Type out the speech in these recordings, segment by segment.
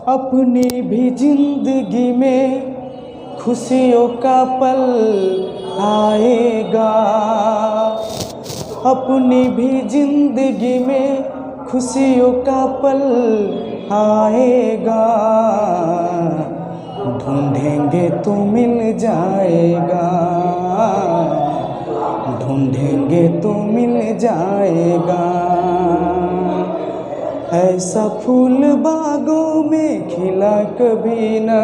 अपनी भी जिंदगी में खुशियों का पल आएगा, अपनी भी जिंदगी में खुशियों का पल आएगा, ढूंढेंगे तो मिल जाएगा, ढूंढेंगे तो मिल जाएगा। ऐसा फूल बागों में खिला कभी ना,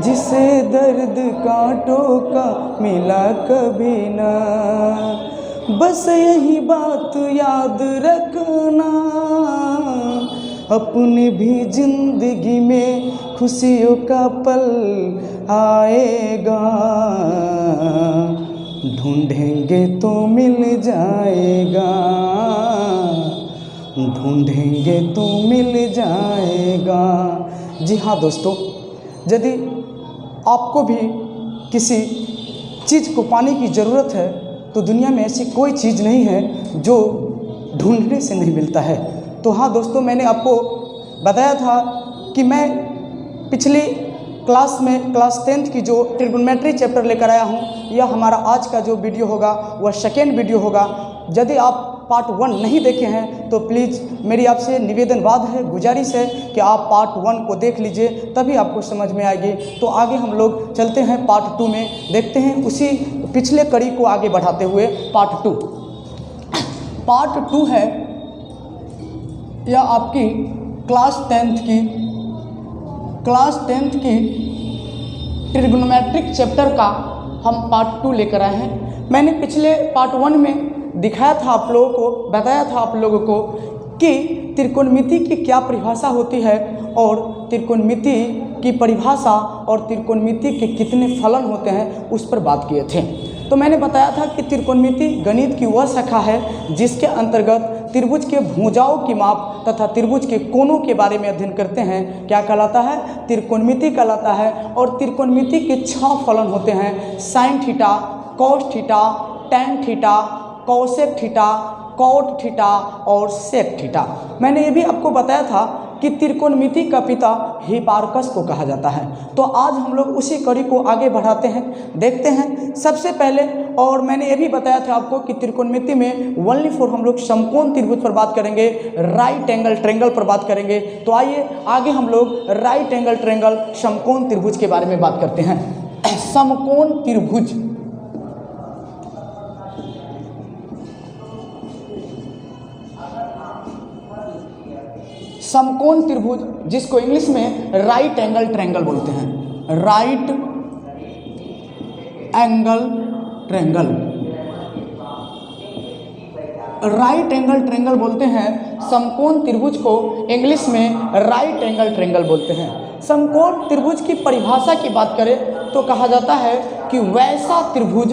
जिसे दर्द कांटों का मिला कभी ना, बस यही बात याद रखना, अपनी भी जिंदगी में खुशियों का पल आएगा, ढूंढेंगे तो मिल जाएगा, ढूंढेंगे तो मिल जाएगा। जी हाँ दोस्तों, यदि आपको भी किसी चीज़ को पाने की ज़रूरत है तो दुनिया में ऐसी कोई चीज़ नहीं है जो ढूंढने से नहीं मिलता है। तो हाँ दोस्तों, मैंने आपको बताया था कि मैं पिछली क्लास में क्लास 10th की जो ट्रिग्नोमेट्री चैप्टर लेकर आया हूँ, यह हमारा आज का जो वीडियो होगा वह सेकेंड वीडियो होगा। यदि आप पार्ट 1 नहीं देखे हैं तो प्लीज़ मेरी आपसे निवेदनवाद है, गुजारिश है कि आप पार्ट 1 को देख लीजिए, तभी आपको समझ में आएगी। तो आगे हम लोग चलते हैं पार्ट 2 में, देखते हैं उसी पिछले कड़ी को आगे बढ़ाते हुए पार्ट 2। पार्ट 2 है यह आपकी क्लास 10th की ट्रिग्नोमेट्रिक चैप्टर का हम पार्ट 2 लेकर आए हैं। मैंने पिछले पार्ट 1 में दिखाया था आप लोगों को, बताया था आप लोगों को कि त्रिकोणमिति की क्या परिभाषा होती है और त्रिकोणमिति की परिभाषा और त्रिकोणमिति के कितने फलन होते हैं उस पर बात किए थे। तो मैंने बताया था कि त्रिकोणमिति गणित की वह शाखा है जिसके अंतर्गत त्रिभुज के भुजाओं की माप तथा त्रिभुज के कोणों के बारे में अध्ययन करते हैं। क्या कहलाता है? त्रिकोणमिति कहलाता है। और त्रिकोणमिति के 6 फलन होते हैं: sine theta, cos theta, tan theta, cosec theta, cot theta और सेक थीटा। मैंने ये भी आपको बताया था कि त्रिकोणमिति का पिता हिपार्कस को कहा जाता है। तो आज हम लोग उसी कड़ी को आगे बढ़ाते हैं, देखते हैं। सबसे पहले, और मैंने ये भी बताया था आपको कि त्रिकोणमिति में ओनली फॉर हम लोग समकोण त्रिभुज पर बात करेंगे, राइट एंगल ट्रायंगल पर बात करेंगे। तो आइए आगे हम लोग राइट एंगल ट्रायंगल समकोण त्रिभुज के बारे में बात करते हैं। समकोण त्रिभुज, समकोण त्रिभुज जिसको इंग्लिश में राइट एंगल ट्रायंगल बोलते हैं, right angle triangle, right angle triangle बोलते हैं। समकोण त्रिभुज को इंग्लिश में राइट एंगल ट्रायंगल बोलते हैं। समकोण त्रिभुज की परिभाषा की बात करें तो कहा जाता है कि वैसा त्रिभुज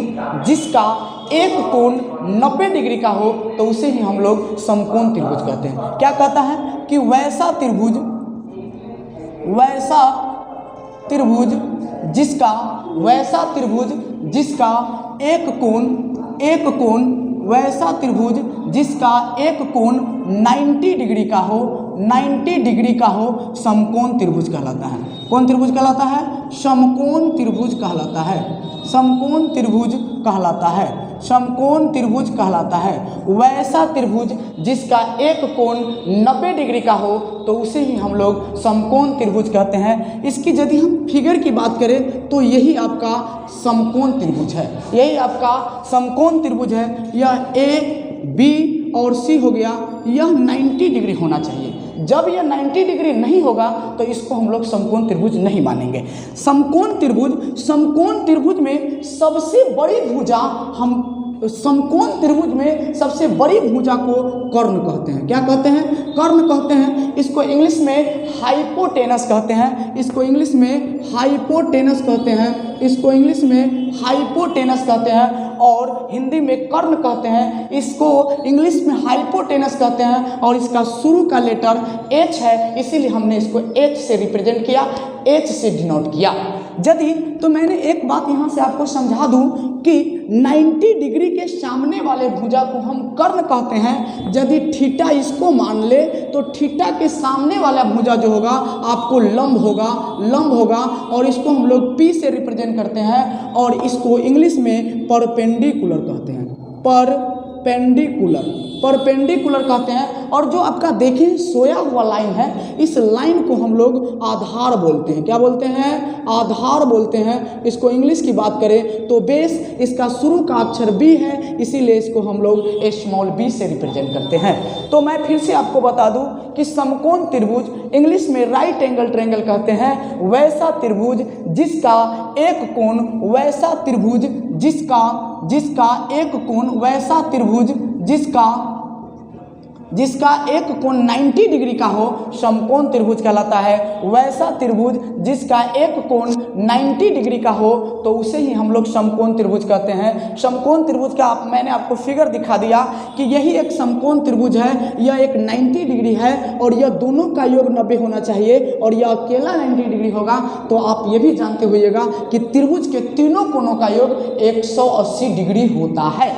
जिसका एक कोण 90 डिग्री का हो तो उसे ही हम लोग समकोण त्रिभुज कहते हैं। क्या कहता है कि वैसा त्रिभुज जिसका एक कोण 90 डिग्री का हो, 90 डिग्री का हो, समकोण त्रिभुज कहलाता है। कौन त्रिभुज कहलाता है? समकोण त्रिभुज कहलाता है। समकोण त्रिभुज कहलाता है। समकोण त्रिभुज कहलाता है वैसा त्रिभुज जिसका एक कोण 90 डिग्री का हो तो उसे ही हम लोग समकोण त्रिभुज कहते हैं। इसकी यदि हम फिगर की बात करें तो यही आपका समकोण त्रिभुज है, यही आपका समकोण त्रिभुज है। यह ए, बी और सी हो गया, यह 90 डिग्री होना चाहिए। जब यह 90 डिग्री नहीं होगा तो इसको हम लोग समकोण त्रिभुज नहीं मानेंगे। समकोण त्रिभुज में सबसे बड़ी भुजा हम समकोण त्रिभुज में सबसे बड़ी भुजा को कर्ण कहते हैं। क्या कहते हैं? कर्ण कहते हैं। इसको इंग्लिश में हाइपोटेनस कहते हैं। इसको इंग्लिश में हाइपोटेनस कहते हैं। इसको इंग्लिश में हाइपोटेनस कहते हैं और हिंदी में कर्ण कहते हैं। इसको इंग्लिश में हाइपोटेनस कहते हैं और इसका शुरू का लेटर H है, इसीलिए हमने इसको H से रिप्रेजेंट किया, H से डिनोट किया। यदि तो मैंने एक बात यहाँ से आपको समझा दूँ कि 90 डिग्री के सामने वाले भुजा को हम कर्ण कहते हैं। यदि थीटा इसको मान ले तो थीटा के सामने वाला भुजा जो होगा आपको लंब होगा और इसको हम लोग P से रिप्रेजेंट करते हैं और इसको इंग्लिश में परपेंडिकुलर कहते हैं, परपेंडिकुलर कहते हैं। और जो आपका देखिए सोया हुआ लाइन है, इस लाइन को हम लोग आधार बोलते हैं। क्या बोलते हैं? आधार बोलते हैं। इसको इंग्लिश की बात करें तो बेस, इसका शुरू का अक्षर B है, इसीलिए इसको हम लोग स्मॉल b से रिप्रेजेंट करते हैं। तो मैं फिर से आपको बता दूं कि समकोण त्रिभुज, इंग्लिश में राइट एंगल ट्रायंगल कहते हैं, वैसा त्रिभुज जिसका एक कोण वैसा त्रिभुज जिसका एक कोण वैसा त्रिभुज जिसका एक कोण 90 डिग्री का हो समकोण त्रिभुज कहलाता है। वैसा त्रिभुज जिसका एक कोण 90 डिग्री का हो तो उसे ही हम लोग समकोण त्रिभुज कहते हैं। समकोण त्रिभुज का मैंने आपको फिगर दिखा दिया कि यही एक समकोण त्रिभुज है, यह एक 90 डिग्री है और यह दोनों का योग 90 होना चाहिए और यह अकेला 90 डिग्री होगा। तो आप ये भी जानते होइएगा कि त्रिभुज के तीनों कोणों का योग 180 डिग्री होता है।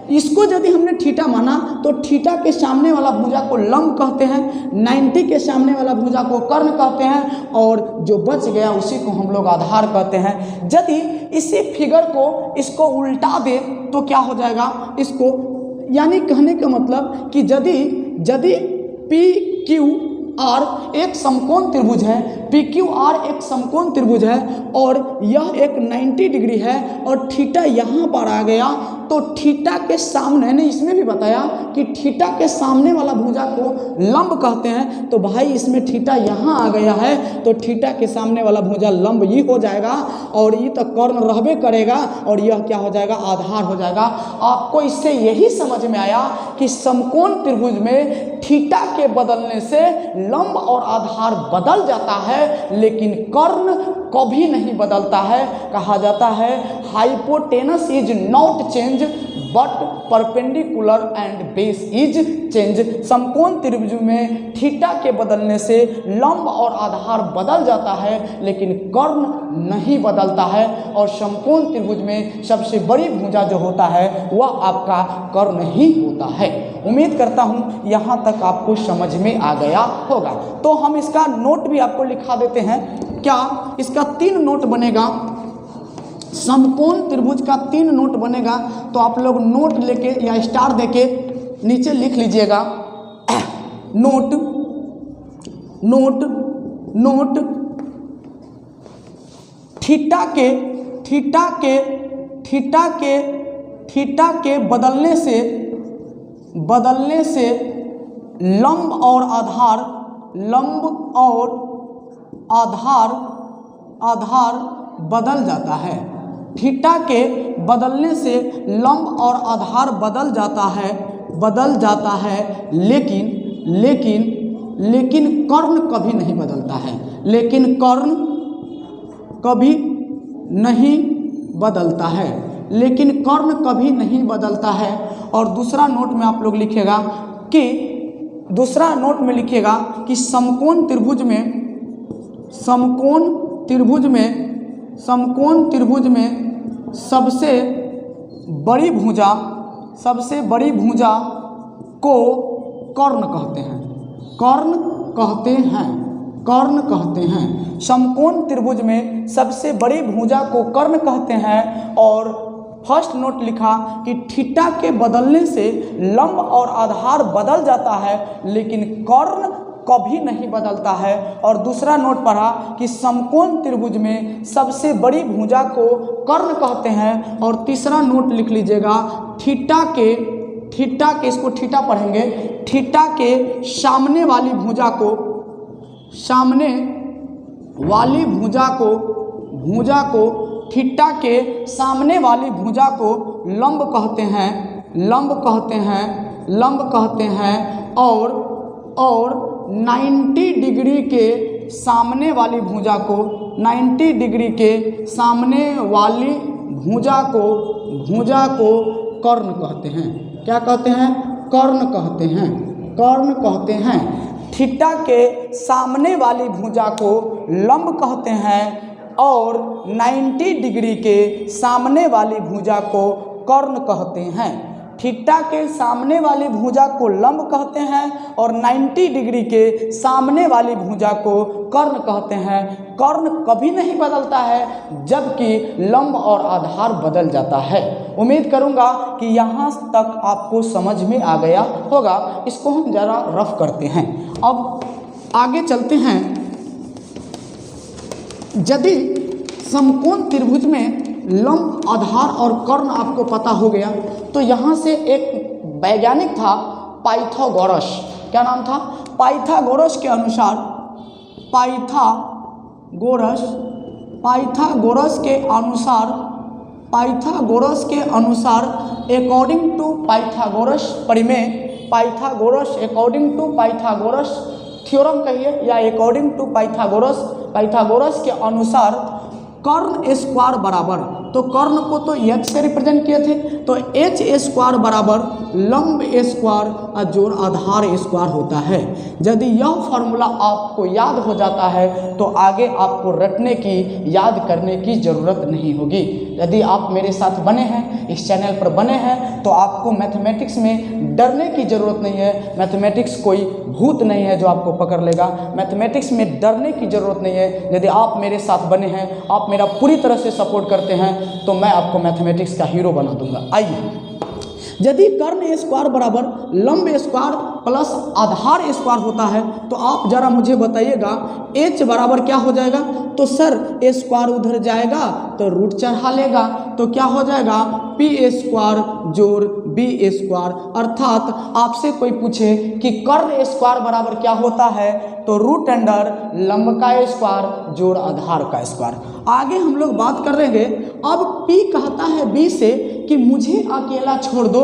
इसको यदि हमने थीटा माना तो थीटा के सामने वाला भुजा को लंब कहते हैं, 90 के सामने वाला भुजा को कर्ण कहते हैं और जो बच गया उसी को हम लोग आधार कहते हैं। यदि इसी फिगर को इसको उल्टा दे तो क्या हो जाएगा? इसको यानी कहने का मतलब कि यदि PQR एक समकोण त्रिभुज है, PQR एक समकोण त्रिभुज है और यह एक 90 डिग्री है और थीटा यहाँ पर आ गया तो थीटा के सामने ने इसमें भी बताया कि थीटा के सामने वाला भुजा को लंब कहते हैं। तो भाई इसमें थीटा यहाँ आ गया है तो थीटा के सामने वाला भुजा लंब ही हो जाएगा और ये तो कर्ण रहबे करेगा और यह क्या हो जाएगा? आधार हो जाएगा। आपको इससे यही समझ में आया कि समकोण त्रिभुज में थीटा के बदलने से लंब और आधार बदल जाता है लेकिन कर्ण कभी नहीं बदलता है। कहा जाता है hypotenuse is not change but perpendicular and base is change. समकोण त्रिभुज में थीटा के बदलने से लंब और आधार बदल जाता है लेकिन कर्ण नहीं बदलता है और समकोण त्रिभुज में सबसे बड़ी भुजा जो होता है वह आपका कर्ण ही होता है। उम्मीद करता हूँ यहाँ तक आपको समझ में आ गया होगा। तो हम इसका नोट भी आपको लिखा देते हैं। क्या इसका 3 नोट बनेगा? समकोण त्रिभुज का 3 नोट बनेगा। तो आप लोग नोट लेके या स्टार देके नीचे लिख लीजिएगा नोट नोट नोट थीटा के बदलने से लंब और आधार बदल जाता है। थीटा के बदलने से लंब और आधार बदल जाता है लेकिन कर्ण कभी नहीं बदलता है। लेकिन कर्ण कभी नहीं बदलता है। और दूसरा नोट में आप लोग लिखिएगा कि समकोण त्रिभुज में सबसे बड़ी भुजा को कर्ण कहते हैं। समकोण त्रिभुज में सबसे बड़ी भुजा को कर्ण कहते हैं। और फर्स्ट नोट लिखा कि थीटा के बदलने से लंब और आधार बदल जाता है लेकिन कर्ण कभी नहीं बदलता है। और दूसरा नोट पढ़ा कि समकोण त्रिभुज में सबसे बड़ी भुजा को कर्ण कहते हैं। और तीसरा नोट लिख लीजिएगा थीटा के इसको थीटा पढ़ेंगे, थीटा के सामने वाली भुजा को थीटा के सामने वाली भुजा को लंब कहते हैं। और 90 डिग्री के सामने वाली भुजा को 90 डिग्री के सामने वाली भुजा को कर्ण कहते हैं। क्या कहते हैं? कर्ण कहते हैं। थीटा के सामने वाली भुजा को लंब कहते हैं और 90 डिग्री के सामने वाली भुजा को कर्ण कहते हैं। थीटा के सामने वाली भुजा को लंब कहते हैं और 90 डिग्री के सामने वाली भुजा को कर्ण कहते हैं। कर्ण कभी नहीं बदलता है जबकि लंब और आधार बदल जाता है। उम्मीद करूंगा कि यहाँ तक आपको समझ में आ गया होगा। इसको हम ज़रा रफ करते हैं। अब आगे चलते हैं। यदि समकोण त्रिभुज में लंब, आधार और कर्ण आपको पता हो गया तो यहाँ से एक वैज्ञानिक था पाइथागोरस। क्या नाम था? पाइथागोरस के अनुसार पाइथागोरस के अनुसार अकॉर्डिंग टू पाइथागोरस परिमेय, अकॉर्डिंग टू पाइथागोरस थ्योरम कहिए या अकॉर्डिंग टू पाइथागोरस के अनुसार कर्ण स्क्वायर बराबर, तो कर्ण को तो h से रिप्रेजेंट किए थे, तो h स्क्वायर बराबर लंब स्क्वायर जोड़ आधार स्क्वायर होता है। यदि यह फॉर्मूला आपको याद हो जाता है तो आगे आपको रटने की, याद करने की ज़रूरत नहीं होगी। यदि आप मेरे साथ बने हैं, इस चैनल पर बने हैं, तो आपको मैथमेटिक्स में डरने की ज़रूरत नहीं है। मैथमेटिक्स कोई भूत नहीं है जो आपको पकड़ लेगा। मैथमेटिक्स में डरने की ज़रूरत नहीं है। यदि आप मेरे साथ बने हैं, आप मेरा पूरी तरह से सपोर्ट करते हैं, तो मैं आपको मैथमेटिक्स का हीरो बना दूंगा। आइए, यदि कर्ण स्क्वायर बराबर लंब स्क्वायर प्लस आधार स्क्वायर होता है तो आप जरा मुझे बताइएगा h बराबर क्या हो जाएगा? तो सर a स्क्वायर उधर जाएगा तो रूट चढ़ा लेगा, तो क्या हो जाएगा? p स्क्वायर जोड़ b स्क्वायर। अर्थात आपसे कोई पूछे कि कर्ण स्क्वायर बराबर क्या होता है, तो रूट अंडर लंब का स्क्वायर जोड़ आधार का स्क्वायर। आगे हम लोग बात कर रहे हैं। अब p कहता है b से कि मुझे अकेला छोड़ दो,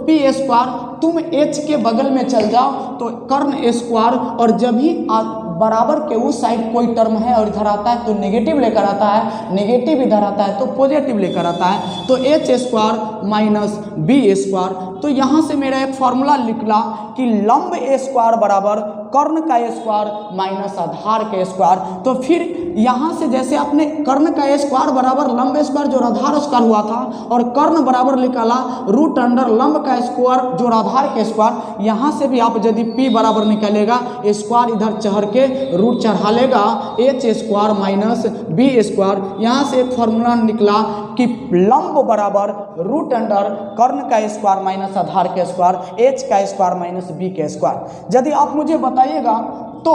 p स्क्वायर, तुम h के बगल में चल जाओ तो कर्ण स्क्वायर, और जब भी बराबर के उस साइड कोई टर्म है और इधर आता है तो नेगेटिव लेकर आता है, नेगेटिव इधर आता है तो पॉजिटिव लेकर आता है, तो h square minus b square. तो यहाँ से मेरा एक फॉर्मूला निकला कि लंब स्क्वायर बराबर कर्ण का स्क्वायर माइनस आधार के स्क्वायर। तो फिर यहाँ से जैसे आपने कर्ण का स्क्वायर बराबर लंब स्क्वायर जो आधार स्क्वायर हुआ था और कर्ण बराबर निकाला रूट अंडर लंब का स्क्वायर जो आधार के स्क्वायर, यहाँ से भी आप यदि p बराबर निकालेगा, स्क्वायर इधर चढ़ के रूट चढ़ा लेगा, h square minus b square. यहाँ से एक फॉर्मूला निकला कि लंब बराबर रूट अंडर कर्ण का स्क्वायर माइनस आधार के स्क्वायर, h का स्क्वायर माइनस b के स्क्वायर। यदि आप मुझे बताइएगा तो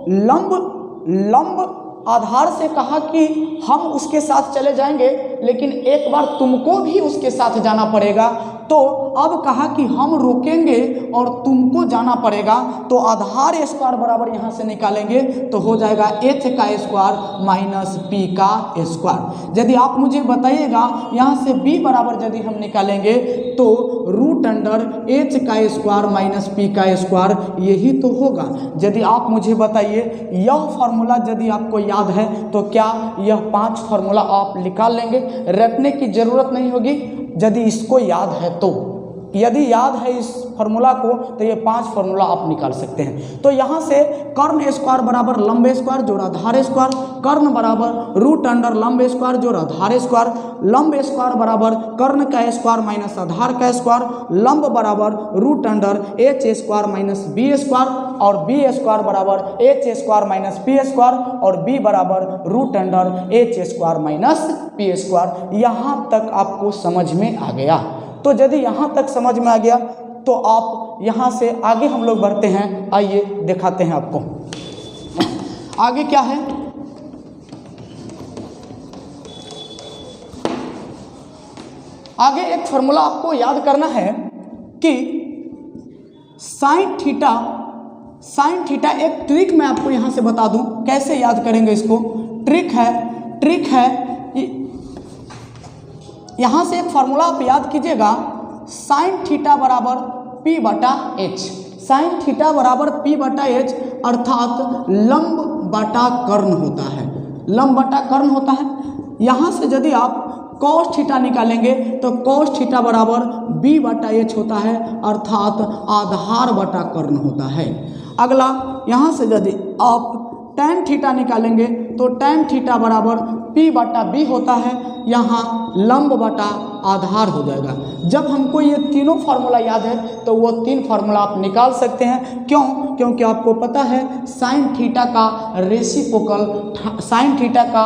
लंब आधार से कहा कि हम उसके साथ चले जाएंगे, लेकिन एक बार तुमको भी उसके साथ जाना पड़ेगा। तो अब कहा कि हम रोकेंगे और तुमको जाना पड़ेगा, तो आधार स्क्वायर बराबर यहाँ से निकालेंगे तो हो जाएगा h का स्क्वायर माइनस p का स्क्वायर। यदि आप मुझे बताइएगा यहाँ से b बराबर यदि हम निकालेंगे तो रूट अंडर h का स्क्वायर माइनस p का स्क्वायर, यही तो होगा। यदि आप मुझे बताइए यह फॉर्मूला यदि आपको याद है तो क्या यह 5 फॉर्मूला आप निकाल लेंगे? रटने की ज़रूरत नहीं होगी यदि इसको याद है तो। यदि याद है इस फार्मूला को तो ये 5 फार्मूला आप निकाल सकते हैं। तो यहाँ से कर्ण स्क्वायर बराबर लंब स्क्वायर जोड़ आधार स्क्वायर, कर्ण बराबर रूट अंडर लंब स्क्वायर जोड़ आधार स्क्वायर, लंब स्क्वायर बराबर कर्ण का स्क्वायर माइनस आधार का स्क्वायर, लंब बराबर root under h square minus b square, और b स्क्वायर बराबर h square minus p square, और b बराबर root under h square minus p square. यहाँ तक आपको समझ में आ गया? तो यदि यहाँ तक समझ में आ गया तो आप यहाँ से आगे हम लोग बढ़ते हैं। आइए दिखाते हैं आपको आगे क्या है। आगे एक फार्मूला आपको याद करना है कि साइन थीटा एक ट्रिक मैं आपको यहाँ से बता दूं कैसे याद करेंगे इसको। ट्रिक है यहाँ से एक फार्मूला आप याद कीजिएगा, साइन थीटा बराबर p बटा h, साइन थीटा बराबर p बटा h, अर्थात लंब बटा कर्ण होता है, लंब बटा कर्ण होता है। यहाँ से यदि आप cos थीटा निकालेंगे तो cos थीटा बराबर b बटा h होता है, अर्थात आधार बटा कर्ण होता है। अगला यहाँ से यदि आप tan थीटा निकालेंगे तो tan थीटा बराबर P बटा B होता है, यहाँ लंब बटा आधार हो जाएगा। जब हमको ये तीनों फार्मूला याद है तो वो 3 फार्मूला आप निकाल सकते हैं। क्यों? क्योंकि आपको पता है साइन थीटा का रेसिप्रोकल, साइन थीटा का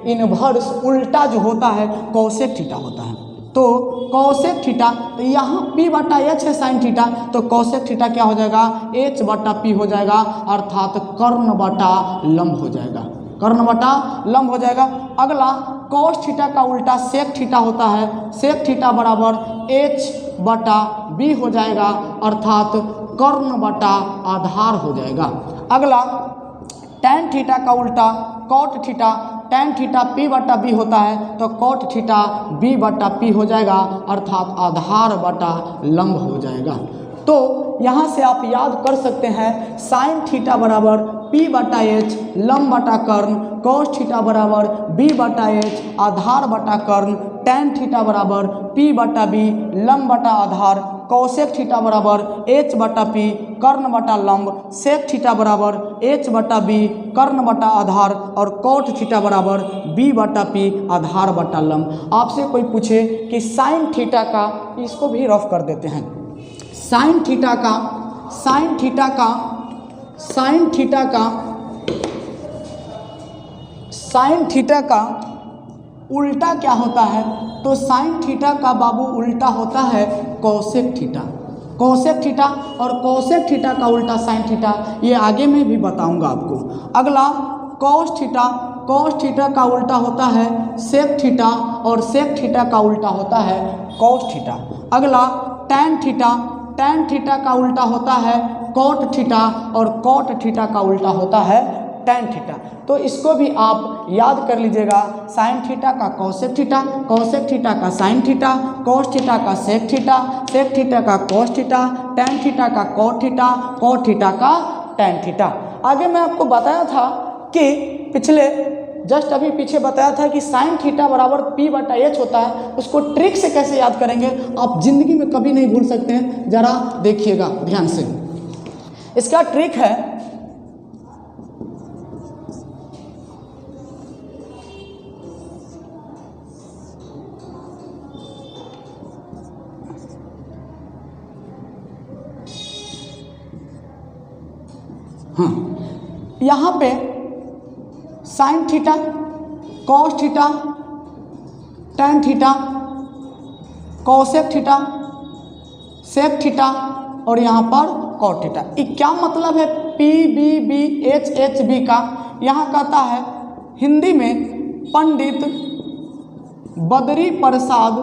इनवर्स उल्टा जो होता है कॉसेक थीटा होता है। तो कॉसेक थीटा, तो यहाँ P बटा H है साइन थीटा, तो कॉसेक थीटा क्या हो जाएगा? H बटा P हो जाएगा, अर्थात कर्ण बटा लंब हो जाएगा, कर्ण बटा लंब हो जाएगा। अगला कॉस थीटा का उल्टा सेक थीटा होता है, सेक थीटा बराबर H बटा B हो जाएगा, अर्थात कर्ण बटा आधार हो जाएगा। अगला tan थीटा का उल्टा cot theta, tan theta P बटा B होता है, तो कॉट थीटा B बटा P हो जाएगा, अर्थात आधार बटा लंब हो जाएगा। तो यहाँ से आप याद कर सकते हैं साइन थीटा बराबर P बटा H लंब बटा कर्ण, कॉस थीटा बराबर B बटा H आधार बटा कर्ण, tan थीटा बराबर P बटा B लंब बटा आधार, कॉसेक थीटा बराबर H बटा P कर्ण बटा लंब, सेक थीटा बराबर H बटा B कर्ण बटा आधार और कॉट थीटा बराबर B बटा P आधार बटा लंब। आपसे कोई पूछे कि साइन थीटा का, इसको भी रफ कर देते हैं, साइन थीटा का, साइन थीटा का, साइन थीटा का, साइन थीटा का उल्टा क्या होता है? तो साइन थीटा का बाबू उल्टा होता है कॉसेक थीटा, कॉसेक थीटा, और कॉसेक थीटा का उल्टा साइन थीटा, ये आगे में भी बताऊंगा आपको। अगला कॉस थीटा, कॉस थीटा का उल्टा होता है सेक थीटा और सेक थीटा का उल्टा होता है कॉस थीटा। अगला tan थीटा, tan थीटा का उल्टा होता है कॉट थीटा और कॉट थीटा का उल्टा होता है tan थीटा। तो इसको भी आप याद कर लीजिएगा, साइन थीटा का कॉसेक थीटा, कॉसेक थीटा का साइन थीटा, कॉस थीटा का सेक थीटा, सेक थीटा का कॉस थीटा, tan थीटा का कॉट थीटा, कॉट थीटा का tan थीटा। आगे मैं आपको बताया था कि पिछले जस्ट अभी पीछे बताया था कि साइन थीटा बराबर P बटा H होता है, उसको ट्रिक से कैसे याद करेंगे आप जिंदगी में कभी नहीं भूल सकते हैं, जरा देखिएगा ध्यान से। इसका ट्रिक है, हाँ यहाँ पे sine theta, cos theta, tan theta, cosec theta, sec theta और यहाँ पर कॉट थीटा। ये क्या मतलब है P B B H H B का? यहाँ कहता है हिंदी में पंडित बद्री प्रसाद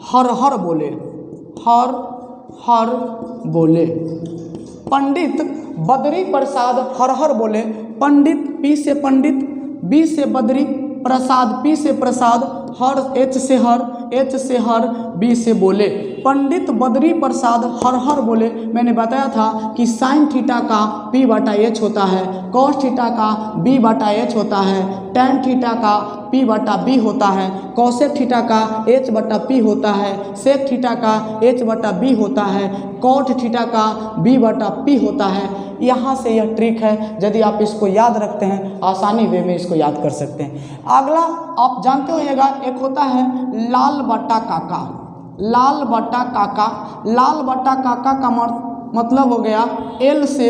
हर हर बोले, हर हर बोले, पंडित बद्री प्रसाद हर हर बोले। पंडित P से पंडित, B से बद्री, प्रसाद P से प्रसाद, हर H से हर, H से हर, B से बोले। पंडित बद्री प्रसाद हर हर बोले। मैंने बताया था कि साइन थीटा का P बटा H होता है, कॉस थीटा का B बटा H होता है, tan थीटा का P बटा B होता है, कॉसेक थीटा का H बटा P होता है, सेक थीटा का H बटा B होता है, कॉट थीटा का B बटा P होता है। यहाँ से यह ट्रिक है, यदि आप इसको याद रखते हैं आसानी वे में इसको याद कर सकते हैं। अगला आप जानते होइएगा एक होता है लाल बटा काका, लाल बटा काका, लाल बटा काका का मतलब हो गया L से,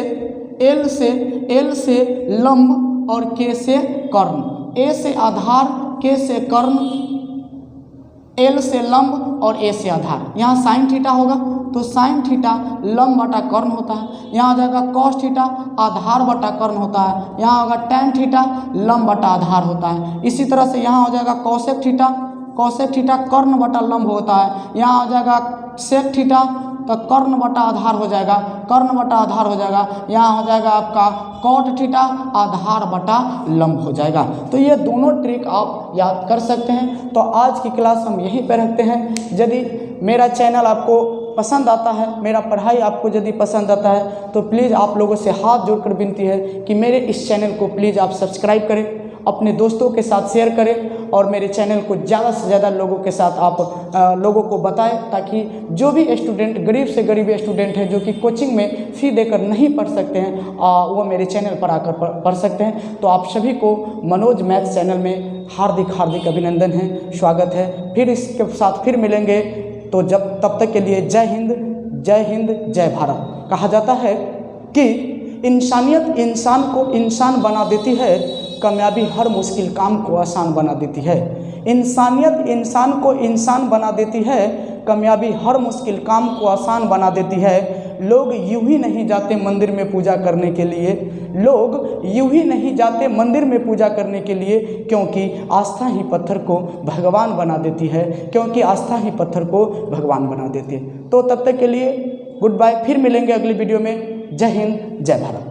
L से, L से लंब और K से कर्ण, A से आधार, K से कर्ण, L से लंब और A से आधार। यहाँ साइन थीटा होगा तो साइन थीटा लंब बटा कर्ण होता है, यहाँ हो जाएगा कॉस थीटा आधार बटा कर्ण होता है, यहाँ होगा tan थीटा लंब बटा आधार होता है। इसी तरह से यहाँ हो जाएगा कॉसेक थीटा, कॉसेक थीटा कर्ण बटा लंब होता है, यहाँ हो जाएगा सेक थीटा तो कर्ण बटा आधार हो जाएगा, कर्ण बटा आधार हो जाएगा, यहाँ हो जाएगा आपका कॉट थीटा आधार बटा लंब हो जाएगा। तो ये दोनों ट्रिक आप याद कर सकते हैं। तो आज की क्लास हम यहीं पर रखते हैं। यदि मेरा चैनल आपको पसंद आता है, मेरा पढ़ाई आपको यदि पसंद आता है तो प्लीज़ आप लोगों से हाथ जोड़कर विनती है कि मेरे इस चैनल को प्लीज़ आप सब्सक्राइब करें अपने दोस्तों के साथ शेयर करें और मेरे चैनल को ज़्यादा से ज़्यादा लोगों के साथ आप लोगों को बताएं, ताकि जो भी स्टूडेंट गरीब से गरीब स्टूडेंट है जो कि कोचिंग में फ़ी देकर नहीं पढ़ सकते हैं वो मेरे चैनल पर आकर पढ़ सकते हैं। तो आप सभी को मनोज मैथ्स चैनल में हार्दिक अभिनंदन है, स्वागत है। फिर इसके साथ फिर मिलेंगे, तो तब तक के लिए जय हिंद जय भारत। कहा जाता है कि इंसानियत इंसान को इंसान बना देती है, कामयाबी हर मुश्किल काम को आसान बना देती है। इंसानियत इंसान को इंसान बना देती है, कामयाबी हर मुश्किल काम को आसान बना देती है। लोग यूं ही नहीं जाते मंदिर में पूजा करने के लिए, लोग यूं ही नहीं जाते मंदिर में पूजा करने के लिए, क्योंकि आस्था ही पत्थर को भगवान बना देती है, क्योंकि आस्था ही पत्थर को भगवान बना देती है। तो तब तक के लिए गुड बाय, फिर मिलेंगे अगली वीडियो में। जय हिंद जय भारत।